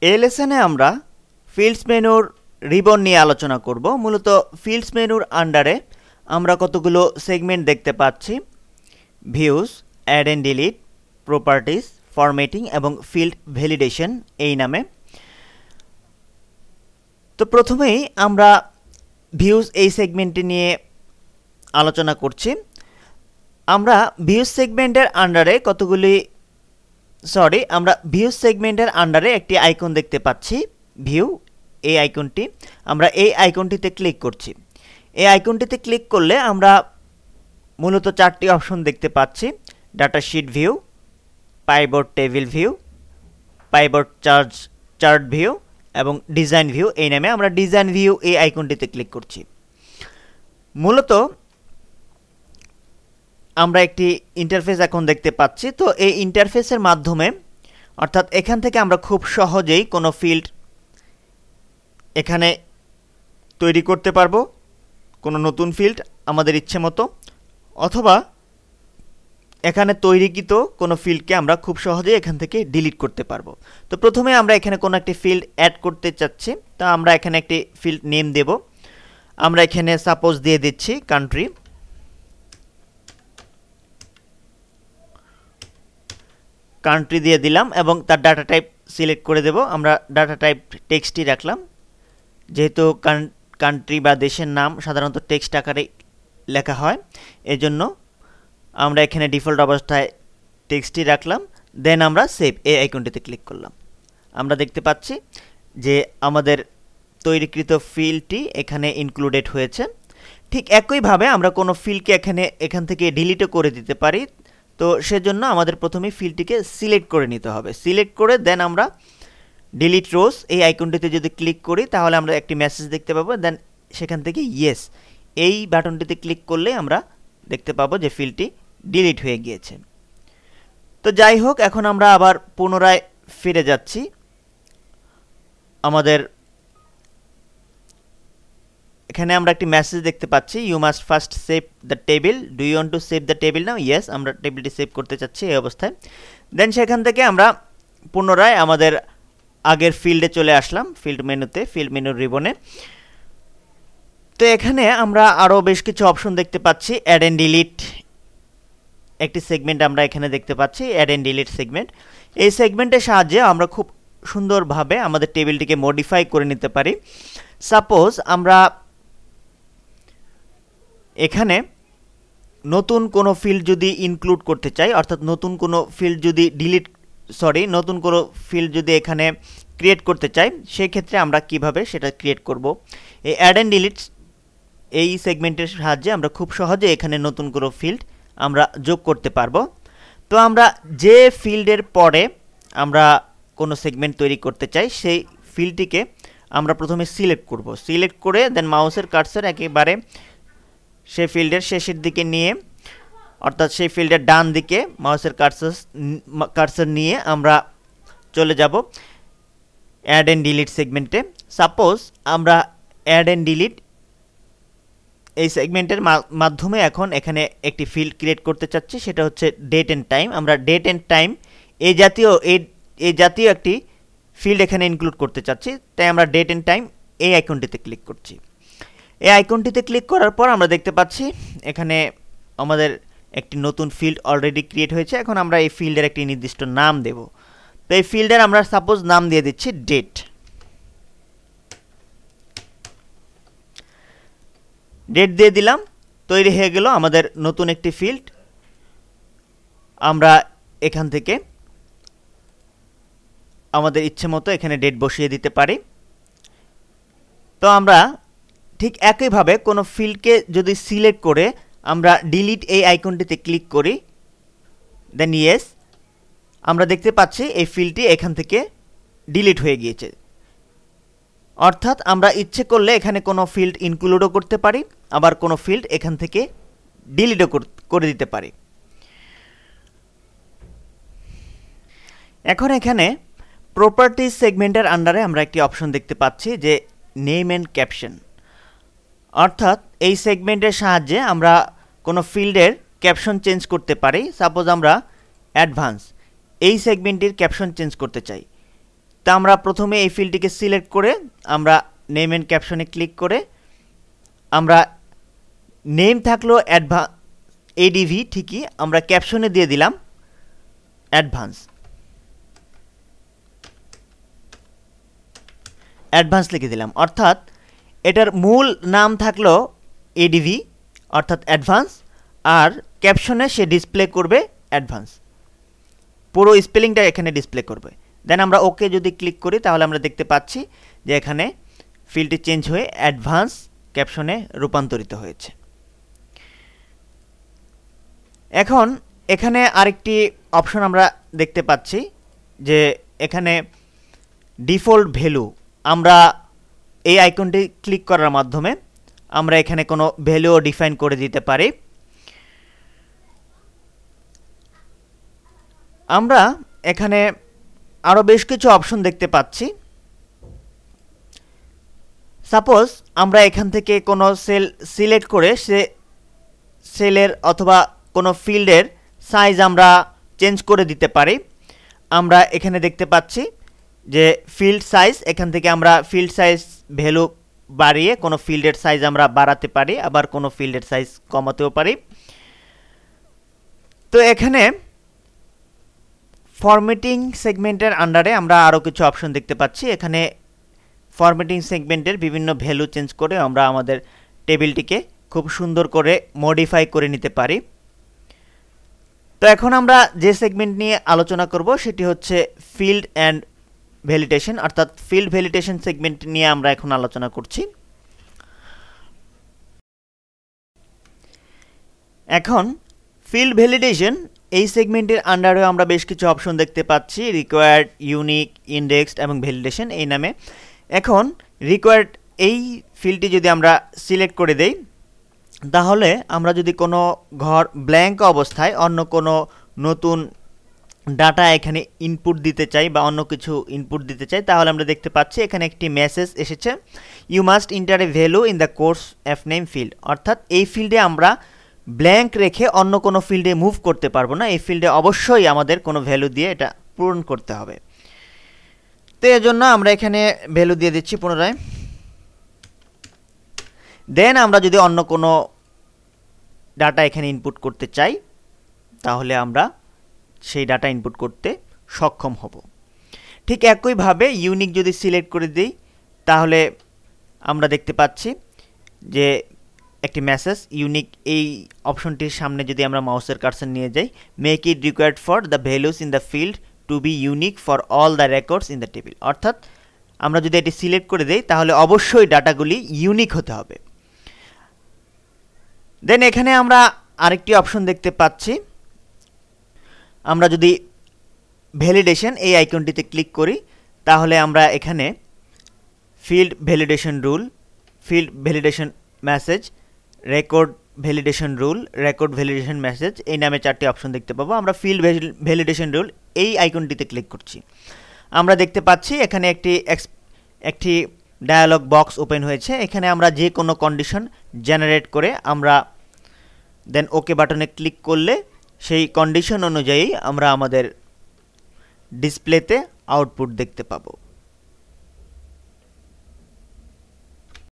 এই লেসনে আমরা ফিল্ডস মেনুর রিবন নিয়ে আলোচনা করব। মূলত ফিল্ডস মেনুর আন্ডারে আমরা কতগুলো সেগমেন্ট দেখতে পাচ্ছি: views, add and delete, properties, formatting এবং ফিল্ড ভ্যালিডেশন এই নামে। তো প্রথমেই আমরা ভিউজ এই সেগমেন্টটি নিয়ে আলোচনা করছি। আমরা ভিউজ সেগমেন্টের আন্ডারে আমরা ভিউজ সেগমেন্টের আন্ডারে একটি আইকন দেখতে পাচ্ছি, ভিউ, এই আইকনটি। আমরা এই আইকনটিতে ক্লিক করছি। এই আইকনটিতে ক্লিক করলে আমরা মূলত চারটি অপশন দেখতে পাচ্ছি: data sheet view, pivot table view, pivot chart view এবং ডিজাইন ভিউ এই নামে। আমরা ডিজাইন ভিউ এই আইকনটিতে ক্লিক করছি। মূলত আমরা একটি ইন্টারফেস এখন দেখতে পাচ্ছি। তো এই ইন্টারফেসের মাধ্যমে, অর্থাৎ এখান থেকে আমরা খুব সহজেই কোনো ফিল্ড এখানে তৈরি করতে পারবো, কোনো নতুন ফিল্ড আমাদের ইচ্ছে মতো, অথবা এখানে তৈরিকৃত কোনো ফিল্ডকে আমরা খুব সহজেই এখান থেকে ডিলিট করতে পারবো। তো প্রথমে আমরা এখানে কোনো একটি ফিল্ড অ্যাড করতে চাচ্ছি। তা আমরা এখানে একটি ফিল্ড নেম দেব। আমরা এখানে সাপোজ দিয়ে দিচ্ছি কান্ট্রি। কান্ট্রি দিয়ে দিলাম এবং তার ডাটা টাইপ সিলেক্ট করে দেব। আমরা ডাটা টাইপ টেক্সটই রাখলাম, যেহেতু কান্ট্রি বা দেশের নাম সাধারণত টেক্সট আকারে লেখা হয়, এজন্য আমরা এখানে ডিফল্ট অবস্থায় টেক্সটই রাখলাম। দেন আমরা সেভ এই আইকনটিতে ক্লিক করলাম। আমরা দেখতে পাচ্ছি যে আমাদের তৈরিকৃত ফিল্ডটি এখানে ইনক্লুডেড হয়েছে। ঠিক একইভাবে আমরা কোনো ফিল্ডকে এখান থেকে ডিলিটও করে দিতে পারি। তো সেজন্য আমাদের প্রথমে ফিল্ডটিকে সিলেক্ট করে নিতে হবে। সিলেক্ট করে দেন আমরা ডিলিট রোজ এই আইকনটিতে যদি ক্লিক করি তাহলে আমরা একটি মেসেজ দেখতে পাবো। দেন সেখান থেকে ইয়েস এই বাটনটিতে ক্লিক করলে আমরা দেখতে পাবো যে ফিল্ডটি ডিলিট হয়ে গিয়েছে। তো যাই হোক, এখন আমরা আবার পুনরায় ফিরে যাচ্ছি। আমাদের এখানে আমরা একটি মেসেজ দেখতে পাচ্ছি, you must first save the table, do you want to save the table now? Yes, আমরা টেবিলটি সেভ করতে চাচ্ছি এই অবস্থায়। দেন সেখান থেকে আমরা পুনরায় আমাদের আগের ফিল্ডে চলে আসলাম, ফিল্ড মেনুতে, ফিল্ড মেনুর রিবনে। তো এখানে আমরা আরও বেশ কিছু অপশন দেখতে পাচ্ছি। অ্যাড এন্ড ডিলিট একটি সেগমেন্ট আমরা এখানে দেখতে পাচ্ছি, অ্যাড এন্ড ডিলিট সেগমেন্ট। এই সেগমেন্টের সাহায্যে আমরা খুব সুন্দরভাবে আমাদের টেবিলটিকে মডিফাই করে নিতে পারি। সাপোজ আমরা এখানে নতুন কোনো ফিল্ড যদি ইনক্লুড করতে চাই, অর্থাৎ নতুন কোনো ফিল্ড যদি এখানে ক্রিয়েট করতে চাই, সেই ক্ষেত্রে আমরা কিভাবে সেটা ক্রিয়েট করব? এই অ্যাড এন্ড ডিলিট এই সেগমেন্টের সাহায্যে আমরা খুব সহজে এখানে নতুন কোনো ফিল্ড আমরা যোগ করতে পারবো। তো আমরা যে ফিল্ডের পরে আমরা কোনো সেগমেন্ট তৈরি করতে চাই, সেই ফিল্ডটিকে আমরা প্রথমে সিলেক্ট করব। সিলেক্ট করে দেন মাউসের কার্সর একেবারে সেই ফিল্ডের শেষের দিকে নিয়ে, অর্থাৎ সেই ফিল্ডের ডান দিকে মাউসের কার্সর নিয়ে আমরা চলে যাব অ্যাড এন্ড ডিলিট সেগমেন্টে। সাপোজ আমরা অ্যাড এন্ড ডিলিট এই সেগমেন্টের মাধ্যমে এখন এখানে একটি ফিল্ড ক্রিয়েট করতে চাচ্ছি, সেটা হচ্ছে ডেট এন্ড টাইম। আমরা ডেট এন্ড টাইম এই জাতীয় একটি ফিল্ড এখানে ইনক্লুড করতে চাচ্ছি, তাই আমরা ডেট এন্ড টাইম এই আইকনটিতে ক্লিক করছি। এই আইকনটিতে ক্লিক করার পর আমরা দেখতে পাচ্ছি এখানে আমাদের একটি নতুন ফিল্ড অলরেডি ক্রিয়েট হয়েছে। এখন আমরা এই ফিল্ডের একটি নির্দিষ্ট নাম দেব। তো এই ফিল্ডের আমরা সাপোজ নাম দিয়ে দিচ্ছি ডেট। ডেট দিয়ে দিলাম, তৈরি হয়ে গেল আমাদের নতুন একটি ফিল্ড। আমরা এখান থেকে আমাদের ইচ্ছে মতো এখানে ডেট বসিয়ে দিতে পারি। তো আমরা ঠিক একইভাবে কোনো ফিল্ডকে যদি সিলেক্ট করে আমরা ডিলিট এই আইকনটিতে ক্লিক করি, দেন ইয়েস, আমরা দেখতে পাচ্ছি এই ফিল্ডটি এখান থেকে ডিলিট হয়ে গিয়েছে। অর্থাৎ আমরা ইচ্ছে করলে এখানে কোনো ফিল্ড ইনক্লুডও করতে পারি, আবার কোনো ফিল্ড এখান থেকে ডিলিটও করে দিতে পারি। এখন এখানে প্রপার্টিজ সেগমেন্টের আন্ডারে আমরা একটি অপশন দেখতে পাচ্ছি যে নেম অ্যান্ড ক্যাপশন। অর্থাৎ এই সেগমেন্টের সাহায্যে আমরা কোনো ফিল্ডের ক্যাপশন চেঞ্জ করতে পারি। সাপোজ আমরা অ্যাডভান্স এই সেগমেন্টের ক্যাপশন চেঞ্জ করতে চাই, তা আমরা প্রথমে এই ফিল্ডটিকে সিলেক্ট করে আমরা নেম এন্ড ক্যাপশনে ক্লিক করে আমরা নেম থাকলো এডিভি ঠিকই আমরা ক্যাপশনে দিয়ে দিলাম অ্যাডভান্স লিখে দিলাম, অর্থাৎ এটার মূল নাম থাকলো এডিভি অর্থাৎ অ্যাডভান্স, আর ক্যাপশনে সে ডিসপ্লে করবে অ্যাডভান্স, পুরো স্পেলিংটা এখানে ডিসপ্লে করবে। দেন আমরা ওকে যদি ক্লিক করি তাহলে আমরা দেখতে পাচ্ছি যে এখানে ফিল্ডটি চেঞ্জ হয়ে অ্যাডভান্স ক্যাপশনে রূপান্তরিত হয়েছে। এখন এখানে আরেকটি অপশন আমরা দেখতে পাচ্ছি যে এখানে ডিফল্ট ভ্যালু, আমরা এই আইকনটি ক্লিক করার মাধ্যমে আমরা এখানে কোনো ভ্যালুও ডিফাইন করে দিতে পারি। আমরা এখানে আরও বেশ কিছু অপশন দেখতে পাচ্ছি। সাপোজ আমরা এখান থেকে কোনো সেল সিলেক্ট করে সে সেলের অথবা কোনো ফিল্ডের সাইজ আমরা চেঞ্জ করে দিতে পারি। আমরা এখানে দেখতে পাচ্ছি যে ফিল্ড সাইজ, এখান থেকে আমরা ফিল্ড সাইজ ভ্যালু বাড়িয়ে কোনো ফিল্ডের সাইজ আমরা বাড়াতে পারি, আবার কোনো ফিল্ডের সাইজ কমাতেও পারি। তো এখানে ফরম্যাটিং সেগমেন্টের আন্ডারে আমরা আরও কিছু অপশন দেখতে পাচ্ছি। এখানে ফরম্যাটিং সেগমেন্টের বিভিন্ন ভ্যালু চেঞ্জ করে আমরা আমাদের টেবিলটিকে খুব সুন্দর করে মডিফাই করে নিতে পারি। তো এখন আমরা যে সেগমেন্ট নিয়ে আলোচনা করব সেটি হচ্ছে ফিল্ড অ্যান্ড ভ্যালিডেশন, অর্থাৎ ফিল্ড ভ্যালিডেশন সেগমেন্ট নিয়ে আমরা এখন আলোচনা করছি। এখন ফিল্ড ভ্যালিডেশন এই সেগমেন্টের আন্ডারে আমরা বেশ কিছু অপশন দেখতে পাচ্ছি, রিকোয়ার্ড, ইউনিক, ইন্ডেক্সড এবং ভ্যালিডেশন এই নামে। এখন রিকোয়ার্ড এই ফিল্ডটি যদি আমরা সিলেক্ট করে দেই তাহলে আমরা যদি কোনো ঘর ব্ল্যাঙ্ক অবস্থায় অন্য কোনো নতুন ডাটা এখানে ইনপুট দিতে চাই বা অন্য কিছু ইনপুট দিতে চাই তাহলে আমরা দেখতে পাচ্ছি এখানে একটি মেসেজ এসেছে, you must enter a value in the course of name field, অর্থাৎ এই ফিল্ডে আমরা ব্ল্যাঙ্ক রেখে অন্য কোনো ফিল্ডে মুভ করতে পারবো না, এই ফিল্ডে অবশ্যই আমাদের কোনো ভ্যালু দিয়ে এটা পূরণ করতে হবে। তো এর জন্য আমরা এখানে ভ্যালু দিয়ে দিচ্ছি পুনরায়। দেন আমরা যদি অন্য কোনো ডাটা এখানে ইনপুট করতে চাই তাহলে আমরা সেই ডাটা ইনপুট করতে সক্ষম হব। ঠিক একইভাবে ইউনিক যদি সিলেক্ট করে দিই তাহলে আমরা দেখতে পাচ্ছি যে একটি মেসেজ ইউনিক এই অপশনটির সামনে যদি আমরা মাউসের কার্সর নিয়ে যাই, make it required for the values in the field to be unique for all the records in the table, অর্থাৎ আমরা যদি এটি সিলেক্ট করে দেই তাহলে অবশ্যই ডাটাগুলি ইউনিক হতে হবে। দেন এখানে আমরা আরেকটি অপশন দেখতে পাচ্ছি, আমরা যদি ভ্যালিডেশন এই আইকনটিতে ক্লিক করি তাহলে আমরা এখানে field validation rule, field validation message, record validation rule, record validation message এই নামে চারটি অপশন দেখতে পাবো। আমরা ফিল্ড ভ্যালিডেশন রুল এই আইকনটিতে ক্লিক করছি, আমরা দেখতে পাচ্ছি এখানে একটি ডায়ালগ বক্স ওপেন হয়েছে। এখানে আমরা যে কোনো কন্ডিশন জেনারেট করে আমরা দেন ওকে বাটনে ক্লিক করলে সেই কন্ডিশন অনুযায়ী আমরা আমাদের ডিসপ্লেতে আউটপুট দেখতে পাবো।